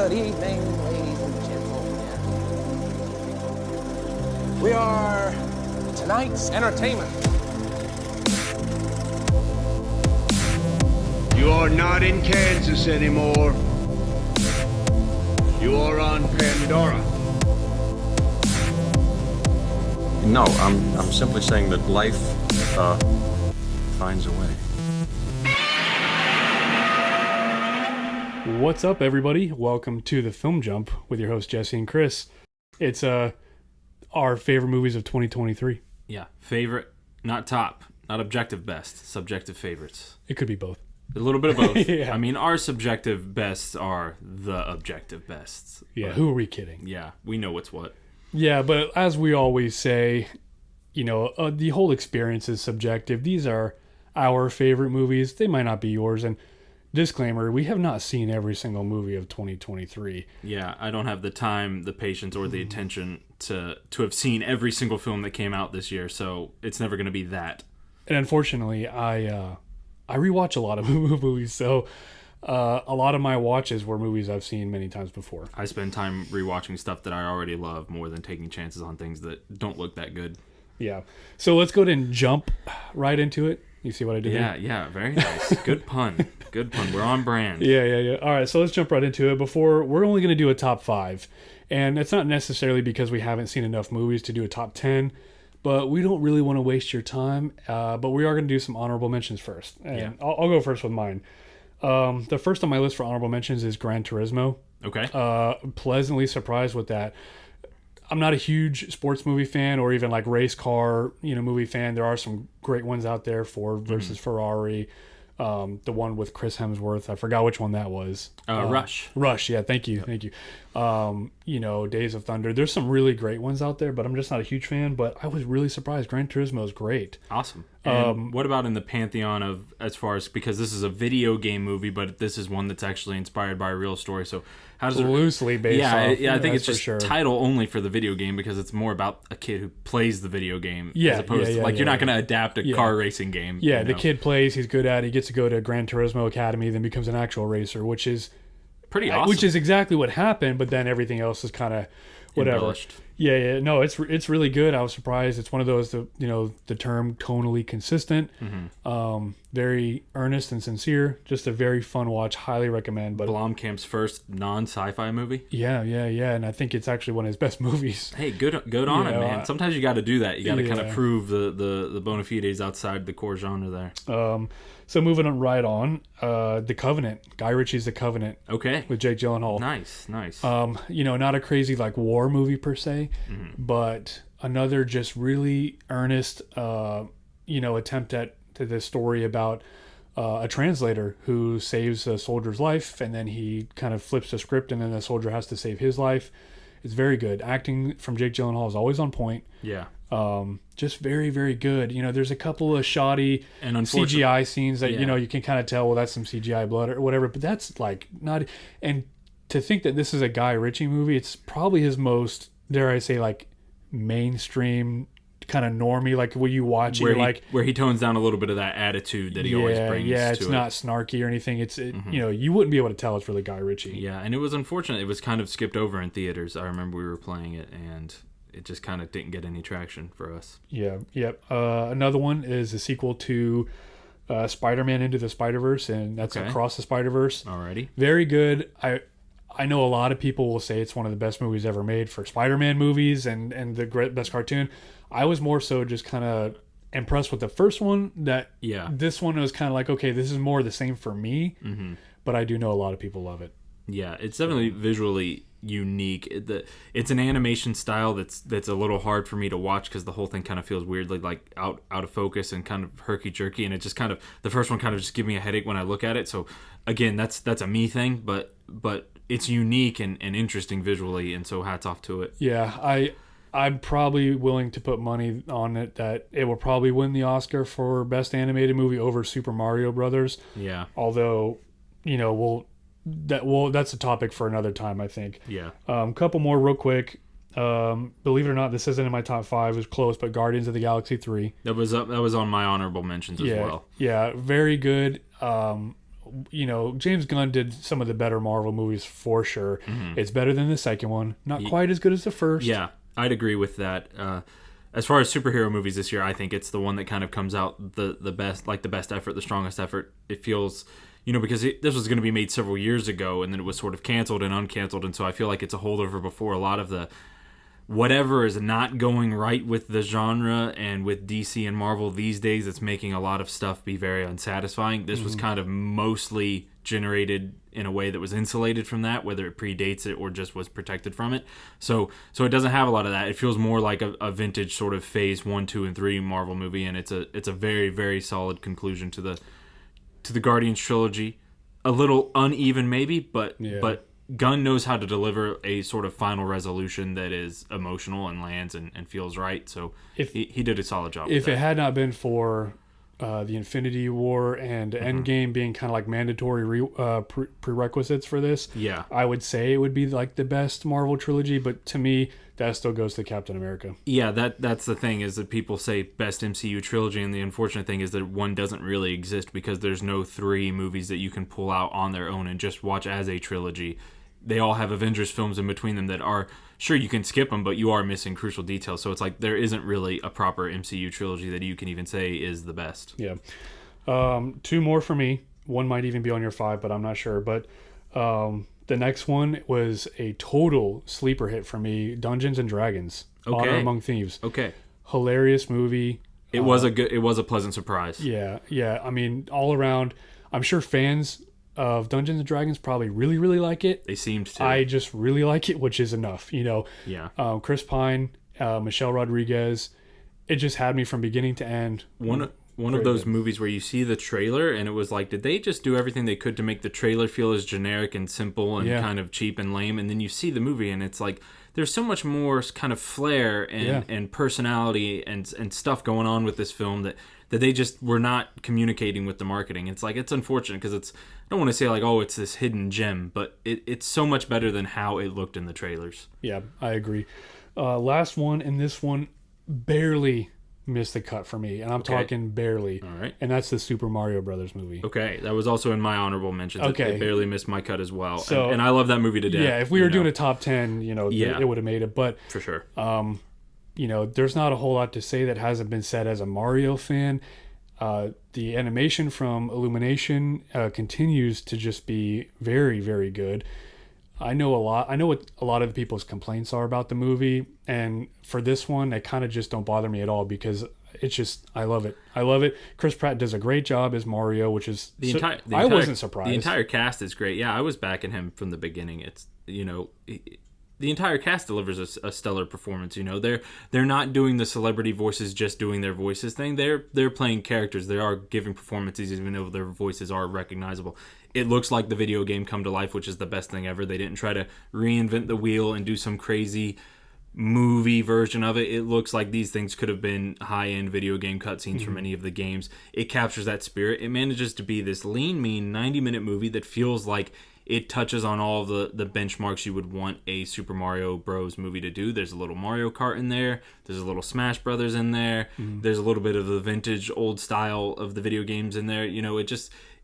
Good evening, ladies and gentlemen. We are tonight's entertainment. You are not in Kansas anymore. You are on Pandora. No, I'm simply saying that life finds a way. What's up, everybody? Welcome to the Film Jump with your host Jesse and Chris. It's our favorite movies of 2023. Yeah, favorite, not top, not objective best, subjective favorites. It could be both. A little bit of both. Yeah. I mean, our subjective bests are the objective bests. Yeah, But, who are we kidding? yeah, we know what's what. Yeah, but as we always say, you know, the whole experience is subjective. These are our favorite movies. They might not be yours. And disclaimer, we have not seen every single movie of 2023. Yeah, I don't have the time, the patience, or the attention to have seen every single film that came out this year, so it's never going to be that. And unfortunately, I rewatch a lot of movies, so a lot of my watches were movies I've seen many times before. I spend time rewatching stuff that I already love more than taking chances on things that don't look that good. Yeah. So let's go ahead and jump right into it. You see what I did there? Yeah, very nice. Good pun. Good pun. We're on brand. Yeah. All right, so let's jump right into it. We're only going to do a top 5. And it's not necessarily because we haven't seen enough movies to do a top 10, but we don't really want to waste your time. But we are going to do some honorable mentions first. And Yeah. I'll go first with mine. The first on my list for honorable mentions is Gran Turismo. Okay. Pleasantly surprised with that. I'm not a huge sports movie fan or even like race car, movie fan. There are some great ones out there, Ford versus Ferrari. The one with Chris Hemsworth. I forgot which one that was. Rush. Rush, yeah, thank you. Days of Thunder. There's some really great ones out there, but I'm just not a huge fan. But I was really surprised. Gran Turismo is great. Awesome. And what about in the pantheon of, as far as, because this is a video game movie, but this is one that's actually inspired by a real story. So how does it Loosely based off. I think it's for just sure. title only for the video game because it's more about a kid who plays the video game as opposed to you're not going to adapt a car racing game. Yeah, the kid plays, he's good at it, he gets to go to Gran Turismo Academy, then becomes an actual racer, which is pretty awesome. Which is exactly what happened, but then everything else is kind of whatever. Embellished. Yeah. No, it's really good. I was surprised. It's one of those, the term tonally consistent, very earnest and sincere. Just a very fun watch. Highly recommend. But Blomkamp's first non-sci-fi movie. Yeah. And I think it's actually one of his best movies. Hey, good on it, man. Sometimes you got to do that. You got to kind of prove the bona fides outside the core genre there. So moving on The Covenant. Guy Ritchie's The Covenant. Okay. With Jake Gyllenhaal. Nice. Not a crazy like war movie per se, but another just really earnest, attempt at this story about a translator who saves a soldier's life, and then he kind of flips the script, and then the soldier has to save his life. It's very good. Acting from Jake Gyllenhaal is always on point. Yeah. Just very, very good. There's a couple of shoddy and CGI scenes that, Yeah. you can kind of tell, well, that's some CGI blood or whatever, but that's like not, and to think that this is a Guy Ritchie movie, it's probably his most, dare I say, like mainstream kind of normie, like when you watch it, where he tones down a little bit of that attitude that he always brings. Yeah, it's to not snarky or anything. You wouldn't be able to tell it's really Guy Ritchie. Yeah, and it was unfortunate. It was kind of skipped over in theaters. I remember we were playing it, and it just kind of didn't get any traction for us. Yeah, yep. Another one is a sequel to Spider-Man Into the Spider-Verse, and that's Across the Spider-Verse. Alrighty. Very good. I know a lot of people will say it's one of the best movies ever made for Spider-Man movies and the best cartoon. I was more so just kind of impressed with the first one. This one was kind of like, okay, this is more the same for me, but I do know a lot of people love it. Yeah, it's definitely visually unique. It's an animation style that's a little hard for me to watch because the whole thing kind of feels weirdly like out of focus and kind of herky jerky, and it just kind of, the first one kind of just gives me a headache when I look at it. So again, that's a me thing, but it's unique and interesting visually, and so hats off to it. Yeah, I'm probably willing to put money on it that it will probably win the Oscar for Best Animated Movie over Super Mario Brothers. Yeah. Although, that's a topic for another time, I think. Yeah. Couple more real quick. Believe it or not, this isn't in my top 5. It was close, but Guardians of the Galaxy 3. That was on my honorable mentions as well. Yeah, very good. James Gunn did some of the better Marvel movies for sure. It's better than the second one. Not quite as good as the first. Yeah, I'd agree with that. As far as superhero movies this year, I think it's the one that kind of comes out the best, like the best effort, the strongest effort. It feels, because this was going to be made several years ago, and then it was sort of canceled and uncanceled, and so I feel like it's a holdover before a lot of the whatever is not going right with the genre and with DC and Marvel these days. It's making a lot of stuff be very unsatisfying. This was kind of mostly generated in a way that was insulated from that, whether it predates it or just was protected from it. So it doesn't have a lot of that. It feels more like a vintage sort of phase 1, 2, and 3 Marvel movie, and it's a very, very solid conclusion to the Guardians trilogy. A little uneven maybe, but Gunn knows how to deliver a sort of final resolution that is emotional and lands and feels right. So he did a solid job. If it had not been for the Infinity War and Endgame being kind of like mandatory prerequisites for this, I would say it would be like the best Marvel trilogy. But to me, that still goes to Captain America. Yeah, that's the thing, is that people say best MCU trilogy, and the unfortunate thing is that one doesn't really exist because there's no 3 movies that you can pull out on their own and just watch as a trilogy. They all have Avengers films in between them that are, sure, you can skip them, but you are missing crucial details. So it's like there isn't really a proper MCU trilogy that you can even say is the best. Yeah. 2 more for me. One might even be on your 5, but I'm not sure. But the next one was a total sleeper hit for me, Dungeons and Dragons. Okay. Honor Among Thieves. Okay. Hilarious movie. It was a pleasant surprise. Yeah. I mean, all around, I'm sure fans of Dungeons and Dragons probably really, really like it. They seemed to. I just really like it, which is enough. Yeah. Chris Pine, Michelle Rodriguez, it just had me from beginning to end. One of those movies where you see the trailer and it was like, did they just do everything they could to make the trailer feel as generic and simple and kind of cheap and lame? And then you see the movie and it's like, there's so much more kind of flair and personality and stuff going on with this film that they just were not communicating with the marketing. It's like, it's unfortunate because I don't want to say like, oh, it's this hidden gem, but it's so much better than how it looked in the trailers. Yeah, I agree. Last one, and this one barely missed the cut for me, and I'm talking barely. All right. And that's the Super Mario Brothers movie. Okay, that was also in my honorable mentions. Okay. It barely missed my cut as well. So, and I love that movie to death. Yeah, if we were doing a top 10, it would have made it. But for sure. There's not a whole lot to say that hasn't been said as a Mario fan. The animation from Illumination continues to just be very, very good. I know what a lot of the people's complaints are about the movie, and for this one, they kind of just don't bother me at all because it's just, I love it. Chris Pratt does a great job as Mario, which is I wasn't surprised. The entire cast is great. Yeah, I was backing him from the beginning. It's the entire cast delivers a stellar performance. They're not doing the celebrity voices, just doing their voices thing. They're playing characters. They are giving performances, even though their voices are recognizable. It looks like the video game come to life, which is the best thing ever. They didn't try to reinvent the wheel and do some crazy movie version of it. It looks like these things could have been high-end video game cutscenes from any of the games. It captures that spirit. It manages to be this lean, mean 90-minute movie that feels like it touches on all of the benchmarks you would want a Super Mario Bros. Movie to do. There's a little Mario Kart in there. There's a little Smash Brothers in there. There's a little bit of the vintage old style of the video games in there.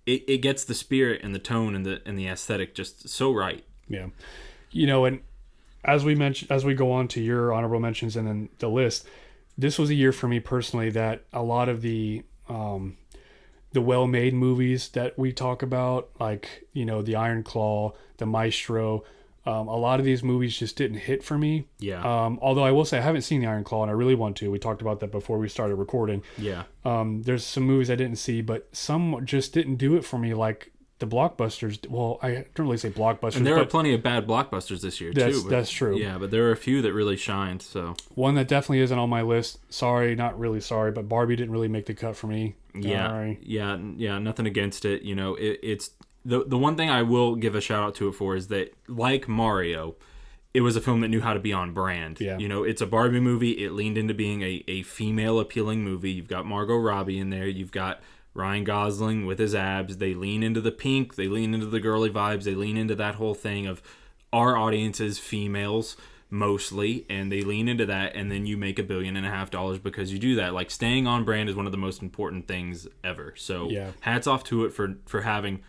It gets the spirit and the tone and the aesthetic just so right. Yeah. And as we go on to your honorable mentions and then the list, this was a year for me personally that a lot of the well-made movies that we talk about, like, the Iron Claw, the Maestro, a lot of these movies just didn't hit for me. Yeah. Although I will say I haven't seen the Iron Claw and I really want to. We talked about that before we started recording. Yeah. There's some movies I didn't see, but some just didn't do it for me, like the blockbusters. Well, I don't really say blockbusters. And there are plenty of bad blockbusters this year, too. That's true. Yeah, but there are a few that really shined. So one that definitely isn't on my list. Sorry, not really sorry, but Barbie didn't really make the cut for me. Yeah, Sorry. yeah. Nothing against it. It's the one thing I will give a shout out to it for is that, like Mario, it was a film that knew how to be on brand. Yeah. It's a Barbie movie. It leaned into being a female appealing movie. You've got Margot Robbie in there. You've got Ryan Gosling with his abs. They lean into the pink. They lean into the girly vibes. They lean into that whole thing of our audience is females mostly, and they lean into that, and then you make $1.5 billion because you do that. Like, staying on brand is one of the most important things ever. So hats off to it for having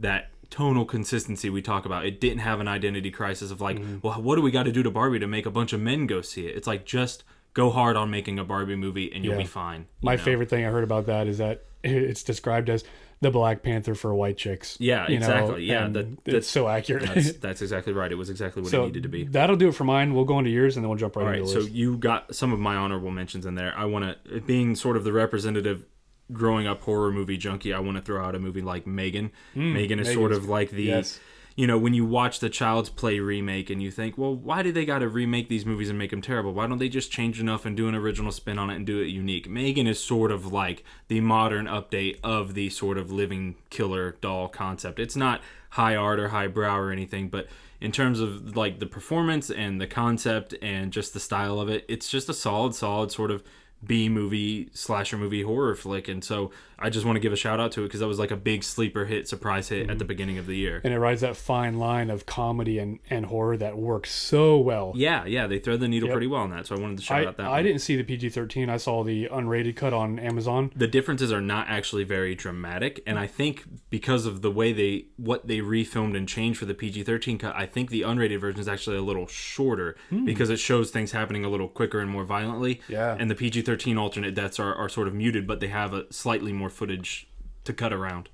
that tonal consistency we talk about. It didn't have an identity crisis of like, well, what do we got to do to Barbie to make a bunch of men go see it? It's like, just go hard on making a Barbie movie and you'll be fine. My know? favorite thing I heard about that is that it's described as the Black Panther for white chicks. Yeah, exactly. Yeah, and it's so accurate. That's exactly right. It was exactly what So it needed to be. that'll do it for mine. We'll go into yours and then we'll jump right All into right, the so list. you got some of my honorable mentions in there. I want to, being sort of the representative growing up horror movie junkie, I want to throw out a movie like Megan. Megan is sort of like the, Yes. you know, when you watch the Child's Play remake and you think, well, why do they got to remake these movies and make them terrible? Why don't they just change enough and do an original spin on it and do it unique? Megan is sort of like the modern update of the sort of living killer doll concept. It's not high art or high brow or anything, but in terms of like the performance and the concept and just the style of it, it's just a solid sort of B-movie, slasher movie, horror flick. And so I just want to give a shout out to it because that was like a big sleeper hit, surprise hit at the beginning of the year. And it rides that fine line of comedy and horror that works so well. Yeah, they thread the needle pretty well on that. So I wanted to shout out that I one. didn't see the PG-13. I saw the unrated cut on Amazon. The differences are not actually very dramatic, and I think because of the way what they refilmed and changed for the PG-13 cut, I think the unrated version is actually a little shorter because it shows things happening a little quicker and more violently. Yeah. And the PG-13 alternate deaths are sort of muted, but they have a slightly more footage to cut around.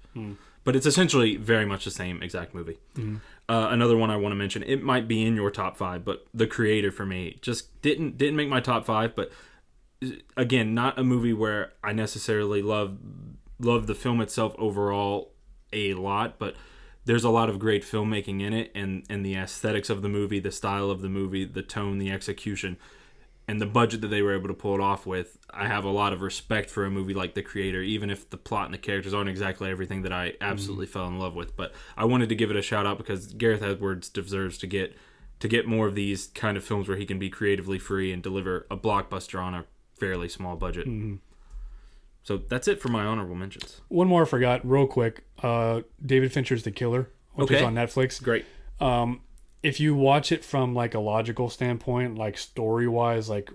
But it's essentially very much the same exact movie. Another one I want to mention, it might be in your top 5, but The Creator for me just didn't make my top 5, but again, not a movie where I necessarily love the film itself overall a lot, but there's a lot of great filmmaking in it, and the aesthetics of the movie, the style of the movie, the tone, the execution, and the budget that they were able to pull it off with. I have a lot of respect for a movie like The Creator, even if the plot and the characters aren't exactly everything that I absolutely fell in love with. But I wanted to give it a shout out because Gareth Edwards deserves to get more of these kind of films where he can be creatively free and deliver a blockbuster on a fairly small budget. So that's it for my honorable mentions. One more I forgot real quick. David Fincher's The Killer, which is Okay. on Netflix. Great. If you watch it from like a logical standpoint, like story wise, like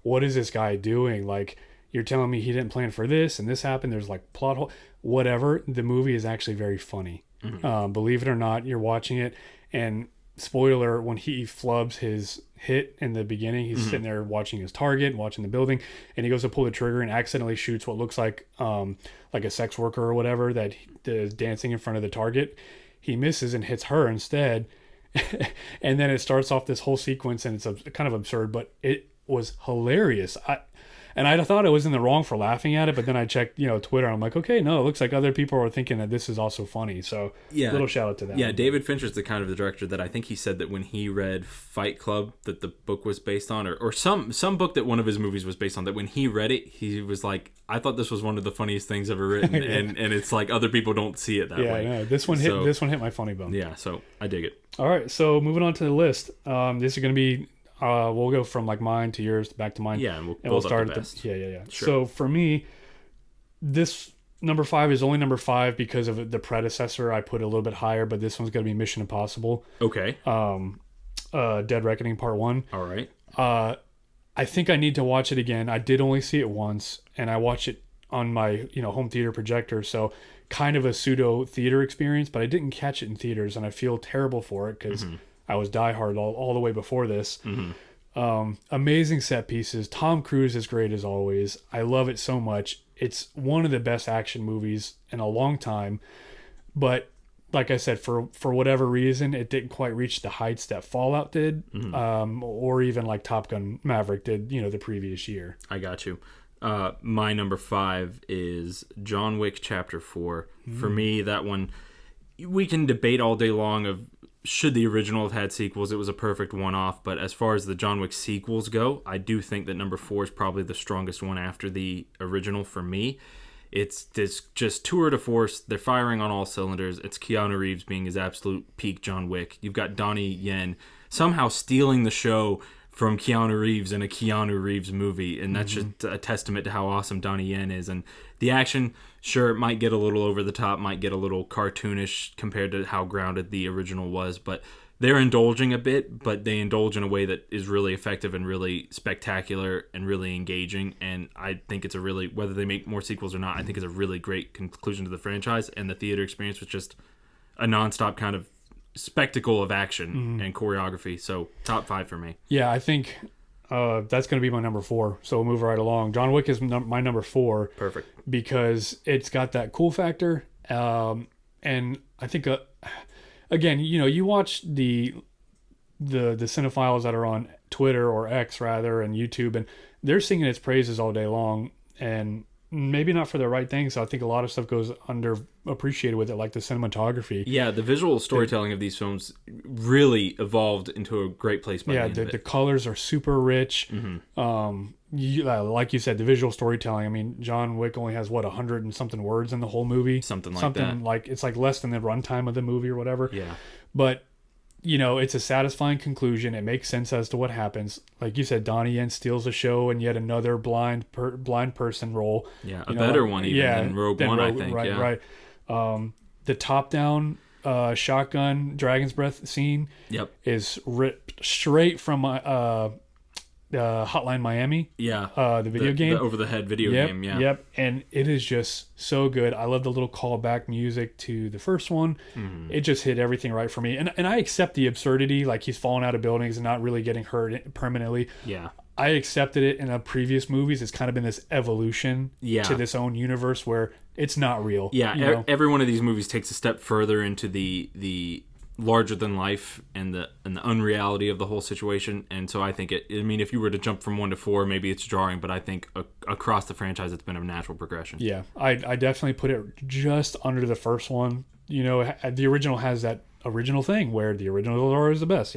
what is this guy doing? Like, you're telling me he didn't plan for this and this happened. There's like plot hole, whatever. The movie is actually very funny. Believe it or not, you're watching it, and spoiler, when he flubs his hit in the beginning, he's sitting there watching his target, watching the building, and he goes to pull the trigger and accidentally shoots what looks like a sex worker or whatever that is dancing in front of the target. He misses and hits her instead. And then it starts off this whole sequence, and it's kind of absurd, but it was hilarious. I thought I was in the wrong for laughing at it, but then I checked, Twitter, and I'm like, okay, no, it looks like other people are thinking that this is also funny. So little shout out to that. Yeah, one. David Fincher's the kind of the director that I think he said that when he read Fight Club that the book was based on, or some book that one of his movies was based on, that when he read it, he was like, I thought this was one of the funniest things ever written. and it's like other people don't see it that way. Yeah, this one hit my funny bone. Yeah, so I dig it. All right, so moving on to the list. This is going to be we'll go from like mine to yours back to mine. Yeah, and we'll we'll build up start the at best. Yeah. Sure. So for me, this number 5 is only number 5 because of the predecessor. I put it a little bit higher, but this one's going to be Mission Impossible. Okay. Dead Reckoning Part 1. All right. I think I need to watch it again. I did only see it once, and I watched it on my home theater projector, so kind of a pseudo theater experience, but I didn't catch it in theaters, and I feel terrible for it because I was diehard all the way before this. Amazing set pieces. Tom Cruise is great as always. I love it so much. It's one of the best action movies in a long time, but like I said, for whatever reason, it didn't quite reach the heights that Fallout did, or even like Top Gun Maverick did, the previous year. I got you. My number 5 is John Wick Chapter 4. For me, that one, we can debate all day long of should the original have had sequels. It was a perfect one-off, but as far as the John Wick sequels go, I do think that number 4 is probably the strongest one after the original for me. It's this just tour de force. They're firing on all cylinders. It's Keanu Reeves being his absolute peak John Wick. You've got Donnie Yen somehow stealing the show from Keanu Reeves in a Keanu Reeves movie, and that's just a testament to how awesome Donnie Yen is. And the action, sure, it might get a little over the top, might get a little cartoonish compared to how grounded the original was, but they're indulging a bit, but they indulge in a way that is really effective and really spectacular and really engaging. And I think it's a really, whether they make more sequels or not, I think it's a really great conclusion to the franchise. And the theater experience was just a nonstop kind of spectacle of action and choreography. So top 5 for me. Yeah, I think that's going to be my number 4. So we'll move right along. John Wick is my number 4. Perfect. Because it's got that cool factor. And I think, again, you watch the cinephiles that are on Twitter or X rather and YouTube, and they're singing its praises all day long, and maybe not for the right things. So I think a lot of stuff goes underappreciated with it, like the cinematography. Yeah, the visual storytelling of these films really evolved into a great place by the end of the it. colors are super rich. Like you said, the visual storytelling. I mean, John Wick only has 100 and something words in the whole movie. Something that. Like it's like less than the runtime of the movie or whatever. Yeah. But it's a satisfying conclusion. It makes sense as to what happens. Like you said, Donnie Yen steals the show in yet another blind person role. Yeah, a better one even than Rogue One, I think. Right. The top-down shotgun Dragon's Breath scene is ripped straight from Hotline Miami. Yeah. The video game. The over-the-head video game, yeah. Yep, and it is just so good. I love the little callback music to the first one. It just hit everything right for me. And I accept the absurdity, like he's falling out of buildings and not really getting hurt permanently. Yeah. I accepted it in the previous movies. It's kind of been this evolution to this own universe where it's not real. Yeah, every one of these movies takes a step further into the larger than life and the unreality of the whole situation. And so I think if you were to jump from 1 to 4, maybe it's jarring, but I think across the franchise it's been a natural progression. Yeah, I definitely put it just under the first one. The original has that original thing where the original is always the best.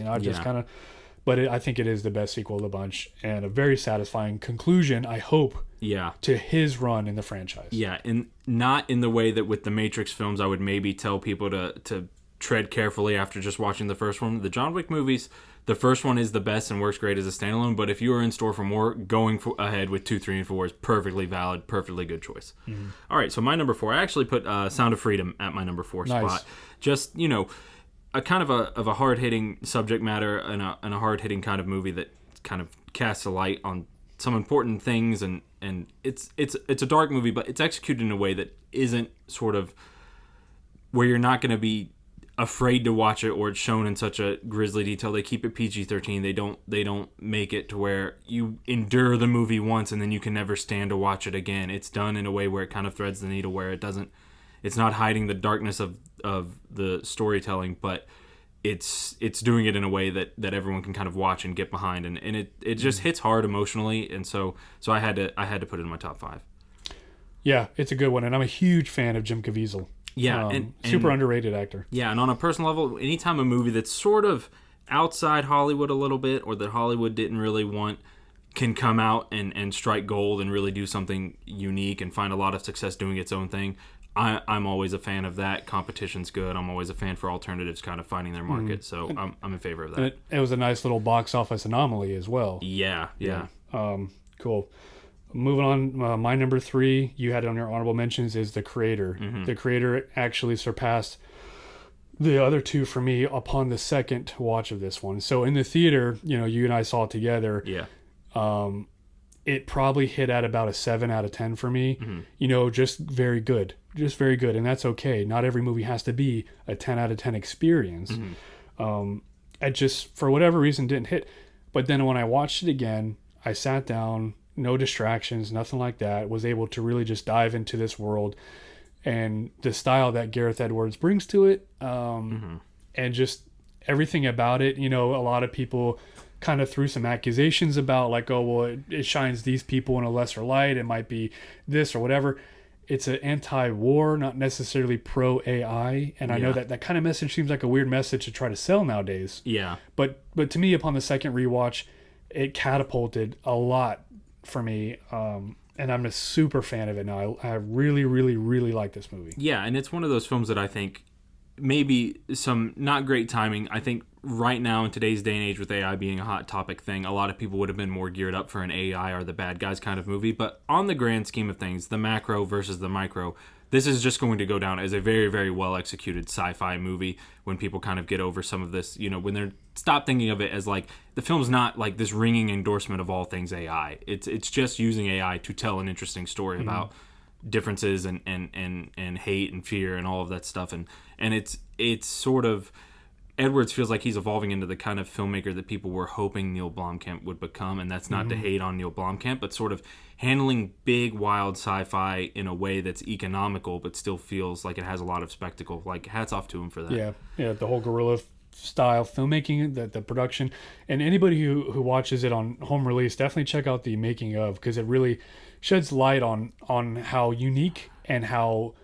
But I think it is the best sequel of the bunch and a very satisfying conclusion, I hope, to his run in the franchise. Yeah, and not in the way that with the Matrix films I would maybe tell people to tread carefully after just watching the first one. The John Wick movies, the first one is the best and works great as a standalone, but if you are in store for more, going ahead with 2, 3, and 4 is perfectly valid, perfectly good choice. Mm-hmm. All right, so my number 4, I actually put Sound of Freedom at my number 4 spot. Just, a kind of a hard-hitting subject matter and a hard-hitting kind of movie that kind of casts a light on some important things, and it's a dark movie, but it's executed in a way that isn't sort of where you're not going to be afraid to watch it, or it's shown in such a grisly detail. They keep it PG-13. They don't make it to where you endure the movie once and then you can never stand to watch it again. It's done in a way where it kind of threads the needle, where it's not hiding the darkness of the storytelling, but it's doing it in a way that everyone can kind of watch and get behind, and it just hits hard emotionally, and so I had to put it in my top 5. Yeah, it's a good one, and I'm a huge fan of Jim Caviezel. Yeah, and super underrated actor. Yeah, and on a personal level, anytime a movie that's sort of outside Hollywood a little bit, or that Hollywood didn't really want, can come out and strike gold and really do something unique and find a lot of success doing its own thing, I'm always a fan of that. Competition's good. I'm always a fan for alternatives kind of finding their market, so I'm in favor of that. And it was a nice little box office anomaly as well. Yeah. Cool. Moving on, my number 3, you had it on your honorable mentions, is The Creator. Mm-hmm. The Creator actually surpassed the other 2 for me upon the second watch of this one. So in the theater, you and I saw it together. Yeah. It probably hit at about a 7 out of 10 for me. Mm-hmm. Just very good. Just very good. And that's okay. Not every movie has to be a 10 out of 10 experience. Mm-hmm. It just, for whatever reason, didn't hit. But then when I watched it again, I sat down, no distractions, nothing like that, was able to really just dive into this world and the style that Gareth Edwards brings to it. And just everything about it. A lot of people kind of threw some accusations about, like, oh, well, it shines these people in a lesser light. It might be this or whatever. It's an anti-war, not necessarily pro-AI. And I know that kind of message seems like a weird message to try to sell nowadays. Yeah. But to me, upon the second rewatch, it catapulted a lot for me. And I'm a super fan of it now. I really, really, really like this movie. Yeah, and it's one of those films that I think maybe some not great timing. I think right now in today's day and age, with AI being a hot topic thing, a lot of people would have been more geared up for an AI are the bad guys kind of movie. But on the grand scheme of things, the macro versus the micro, this is just going to go down as a very, very well executed sci-fi movie when people kind of get over some of this, when they're stop thinking of it as like the film's not like this ringing endorsement of all things AI. It's just using AI to tell an interesting story about differences and hate and fear and all of that stuff, and it's sort of, Edwards feels like he's evolving into the kind of filmmaker that people were hoping Neil Blomkamp would become, and that's not to hate on Neil Blomkamp, but sort of handling big, wild sci-fi in a way that's economical, but still feels like it has a lot of spectacle. Like, hats off to him for that. Yeah, the whole guerrilla style filmmaking, the production, and anybody who watches it on home release, definitely check out the making of, because it really sheds light on how unique and how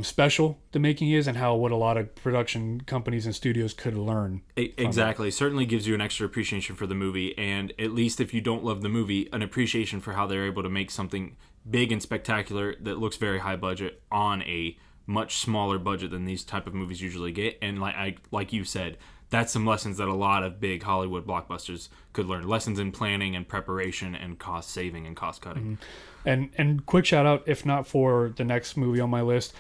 special the making is, and how what a lot of production companies and studios could learn. Exactly. Certainly gives you an extra appreciation for the movie, and at least if you don't love the movie, an appreciation for how they're able to make something big and spectacular that looks very high budget on a much smaller budget than these type of movies usually get. And like you said, that's some lessons that a lot of big Hollywood blockbusters could learn. Lessons in planning and preparation and cost saving and cost cutting. And quick shout out, if not for the next movie on my list,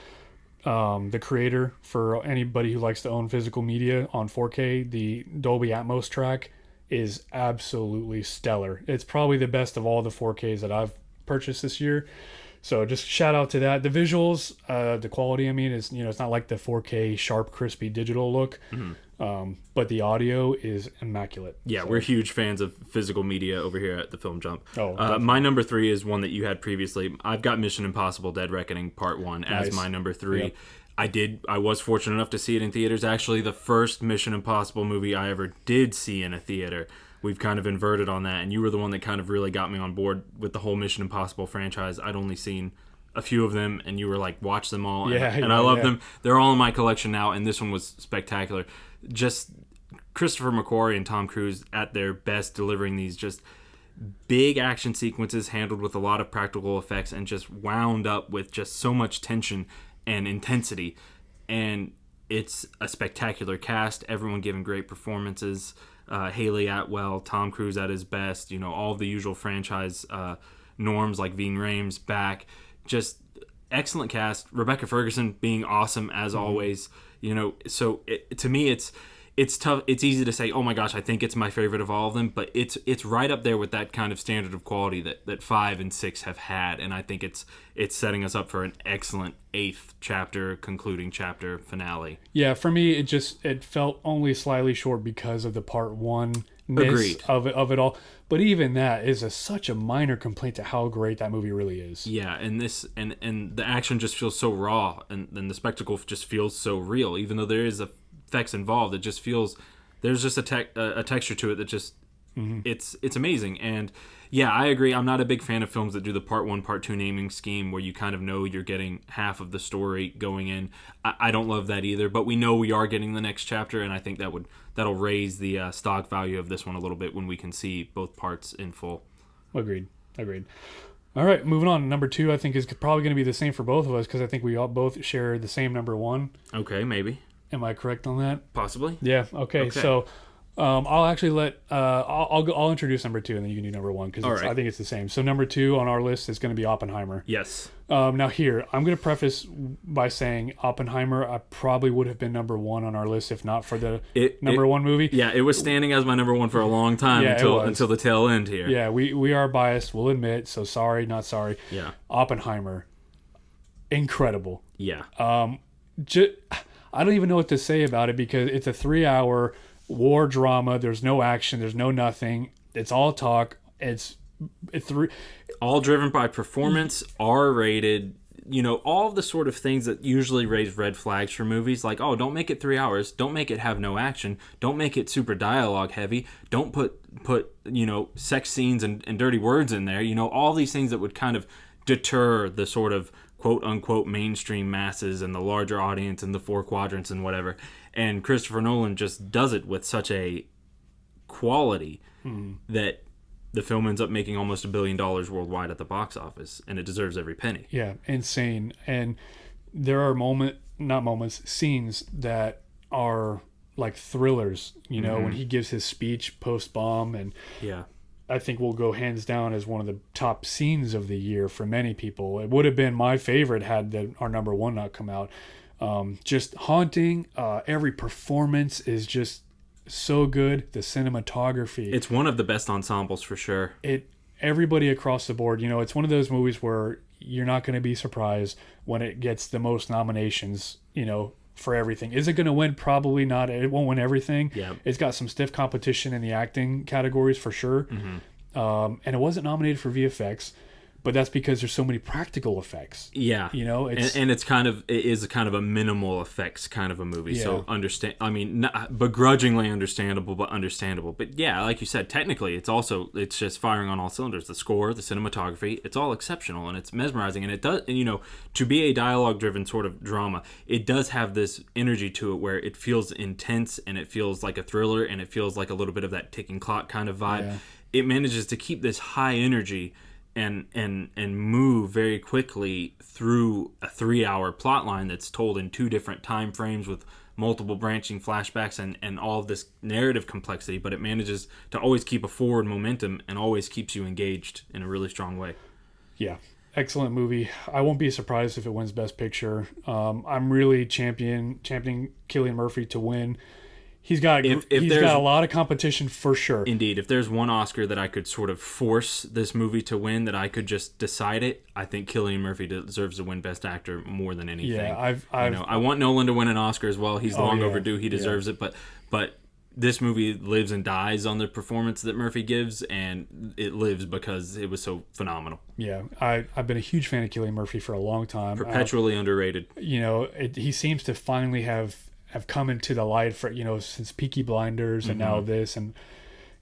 the creator, for anybody who likes to own physical media on 4K, the Dolby Atmos track is absolutely stellar. It's probably the best of all the 4Ks that I've purchased this year. So just shout out to that. The visuals, the quality, I mean, is, it's not like the 4K sharp, crispy digital look, but the audio is immaculate. Yeah, so we're huge fans of physical media over here at the Film Jump. Oh, my number 3 is one that you had previously. I've got Mission Impossible: Dead Reckoning Part 1 as my number 3. Yep. I was fortunate enough to see it in theaters. Actually, the first Mission Impossible movie I ever did see in a theater. We've kind of inverted on that, and you were the one that kind of really got me on board with the whole Mission Impossible franchise. I'd only seen a few of them, and you were like, watch them all. And I love them. They're all in my collection now, and this one was spectacular. Just Christopher McQuarrie and Tom Cruise at their best, delivering these just big action sequences handled with a lot of practical effects and just wound up with just so much tension and intensity. And it's a spectacular cast, everyone giving great performances. Haley Atwell, Tom Cruise at his best, all of the usual franchise norms like Ving Rhames back. Just excellent cast. Rebecca Ferguson being awesome as always. So to me, it's tough. It's easy to say, oh my gosh, I think it's my favorite of all of them, but it's right up there with that kind of standard of quality that 5 and 6 have had, and I think it's setting us up for an excellent 8th chapter, concluding chapter finale. Yeah, for me, it felt only slightly short because of the part 1 Agreed. of it all. But even that is such a minor complaint to how great that movie really is. Yeah, and the action just feels so raw, and the spectacle just feels so real, even though there is effects involved. It just feels there's just a texture to it that just it's amazing. And yeah, I agree. I'm not a big fan of films that do the part 1, part 2 naming scheme where you kind of know you're getting half of the story going in. I don't love that either, but we know we are getting the next chapter, and I think that'll raise the stock value of this one a little bit when we can see both parts in full. Agreed. All right, moving on. Number 2, I think, is probably going to be the same for both of us, because I think we all both share the same number 1. Okay, maybe. Am I correct on that? Possibly. Yeah. Okay. So I'll actually let I'll introduce number 2, and then you can do number 1, because I think it's the same. So number 2 on our list is going to be Oppenheimer. Yes. Now here, I'm going to preface by saying Oppenheimer I probably would have been number 1 on our list if not for the number 1 movie. Yeah, it was standing as my number 1 for a long time until the tail end here. Yeah, we are biased, we'll admit. So sorry, not sorry. Yeah. Oppenheimer, incredible. Yeah. I don't even know what to say about it, because it's a 3-hour war drama. There's no action. There's no nothing. It's all talk. It's all driven by performance, R-rated. All the sort of things that usually raise red flags for movies. Like, oh, don't make it 3 hours. Don't make it have no action. Don't make it super dialogue heavy. Don't put sex scenes and dirty words in there. All these things that would kind of deter the sort of quote-unquote mainstream masses and the larger audience and the 4 quadrants and whatever. And Christopher Nolan just does it with such a quality that the film ends up making almost $1 billion worldwide at the box office, and it deserves every penny. Yeah, insane. And there are scenes that are like thrillers, when he gives his speech post-bomb, and yeah. I think will go hands down as one of the top scenes of the year for many people. It would have been my favorite had our number 1 not come out. Just haunting. Every performance is just so good. The cinematography. It's one of the best ensembles for sure. Everybody across the board. It's one of those movies where you're not going to be surprised when it gets the most nominations, for everything. Is it going to win? Probably not. It won't win everything. Yeah. It's got some stiff competition in the acting categories for sure. And it wasn't nominated for VFX, but that's because there's so many practical effects. Yeah, it's and it is kind of a minimal effects kind of a movie. Yeah. So not begrudgingly understandable, but understandable. But yeah, like you said, technically it's just firing on all cylinders. The score, the cinematography, it's all exceptional and it's mesmerizing. And it does, and to be a dialogue driven sort of drama, it does have this energy to it where it feels intense and it feels like a thriller and it feels like a little bit of that ticking clock kind of vibe. Yeah. It manages to keep this high energy and move very quickly through a 3-hour plot line that's told in 2 different time frames with multiple branching flashbacks and all of this narrative complexity, but it manages to always keep a forward momentum and always keeps you engaged in a really strong way. Yeah, excellent movie. I won't be surprised if it wins Best Picture. I'm really championing Cillian Murphy to win. He's got a lot of competition for sure. Indeed, if there's one Oscar that I could sort of force this movie to win, that I could just decide it, I think Cillian Murphy deserves to win Best Actor more than anything. Yeah, I want Nolan to win an Oscar as well. He's long yeah. overdue. He deserves it, but this movie lives and dies on the performance that Murphy gives, and it lives because it was so phenomenal. Yeah, I've been a huge fan of Cillian Murphy for a long time. Perpetually underrated. He seems to finally have come into the light for since Peaky Blinders and now this and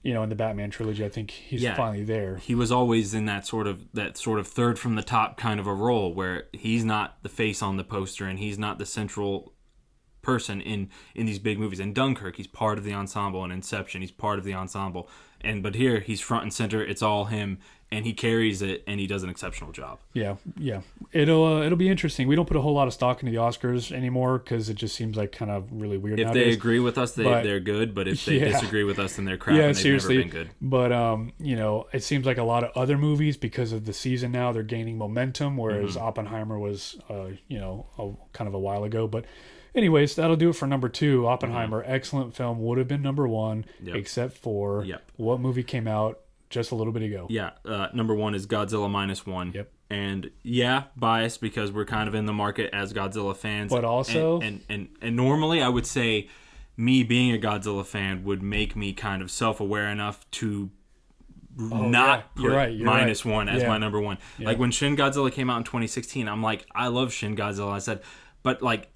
in the Batman trilogy. I think he's finally there. He was always in that sort of third from the top kind of a role where he's not the face on the poster and he's not the central person in these big movies. In Dunkirk, he's part of the ensemble. In Inception, he's part of the ensemble. But here he's front and center. It's all him, and he carries it, and he does an exceptional job. Yeah. It'll be interesting. We don't put a whole lot of stock into the Oscars anymore because it just seems like kind of really weird. If nowadays. they agree with us, they're good. But if they disagree with us, then they're crap. And they've never been good. But it seems like a lot of other movies, because of the season now, they're gaining momentum. Whereas Oppenheimer was, kind of a while ago. But anyways, that'll do it for number 2. Oppenheimer, excellent film, would have been number 1, except for what movie came out just a little bit ago. Yeah, number 1 is Godzilla -1. Yep. And biased because we're kind of in the market as Godzilla fans. But also, and normally I would say me being a Godzilla fan would make me kind of self-aware enough to not put -1 as my number 1. Yeah. Like when Shin Godzilla came out in 2016, I'm like, I love Shin Godzilla. I said, but like,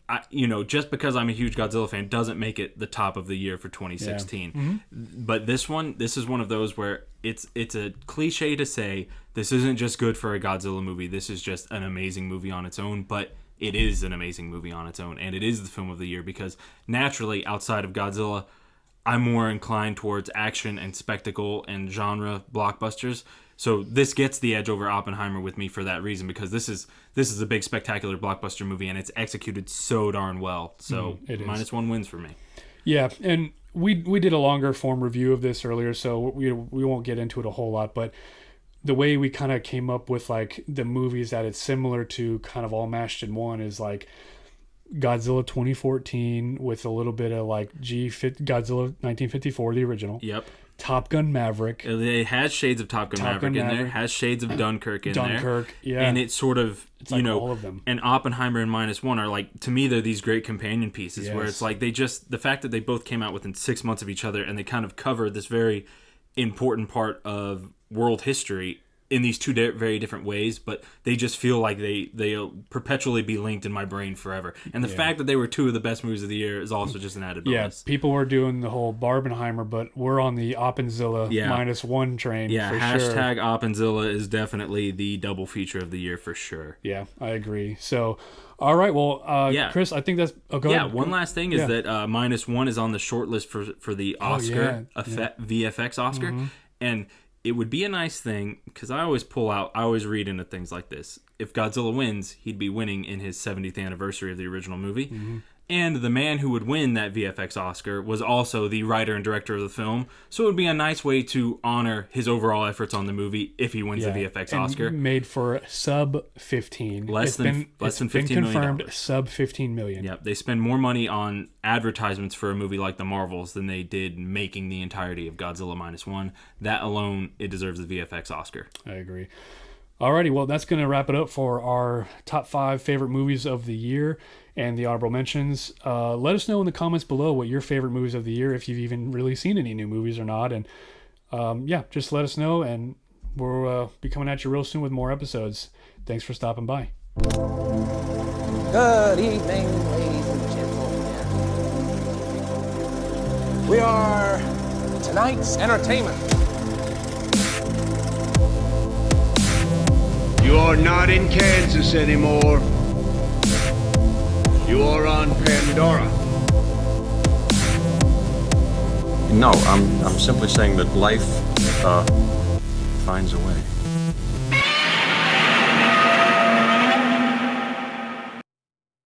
just because I'm a huge Godzilla fan doesn't make it the top of the year for 2016. Yeah. But this is one of those where it's a cliche to say this isn't just good for a Godzilla movie. This is just an amazing movie on its own, but it is an amazing movie on its own, and it is the film of the year because naturally, outside of Godzilla, I'm more inclined towards action and spectacle and genre blockbusters. So this gets the edge over Oppenheimer with me for that reason, because this is a big spectacular blockbuster movie and it's executed so darn well. So -1 wins for me. Yeah, and we did a longer form review of this earlier, so we won't get into it a whole lot, but the way we kind of came up with like the movies that it's similar to kind of all mashed in one is like Godzilla 2014 with a little bit of like Godzilla 1954, the original. Yep. Top Gun Maverick. It has shades of Top Gun Maverick in there. Has shades of Dunkirk in there. Dunkirk, yeah. And it's sort of, it's like all of them. And Oppenheimer and -1 are like, to me, they're these great companion pieces where it's like the fact that they both came out within 6 months of each other and they kind of cover this very important part of world history in these two very different ways, but they just feel like they'll perpetually be linked in my brain forever. And the fact that they were 2 of the best movies of the year is also just an added bonus. Yeah, people were doing the whole Barbenheimer, but we're on the Oppenzilla -1 train. Yeah, for hashtag sure. Oppenzilla is definitely the double feature of the year for sure. Yeah, I agree. So, all right, well, Chris, I think that's... Oh, go ahead. One last thing is that -1 is on the short list for the Oscar VFX Oscar. Mm-hmm. And it would be a nice thing, because I always read into things like this. If Godzilla wins, he'd be winning in his 70th anniversary of the original movie. Mm-hmm. And the man who would win that VFX Oscar was also the writer and director of the film. So it would be a nice way to honor his overall efforts on the movie if he wins the VFX Oscar. Made for sub 15. Less than $15 million. Confirmed sub 15 million. Yep. They spend more money on advertisements for a movie like The Marvels than they did making the entirety of Godzilla -1. That alone, it deserves the VFX Oscar. I agree. Alrighty, well, that's going to wrap it up for our top 5 favorite movies of the year and the honorable mentions. Let us know in the comments below what your favorite movies of the year, if you've even really seen any new movies or not. And yeah, just let us know, and we'll be coming at you real soon with more episodes. Thanks for stopping by. Good evening, ladies and gentlemen. We are tonight's entertainment. You are not in Kansas anymore. You are on Pandora. No, I'm simply saying that life finds a way.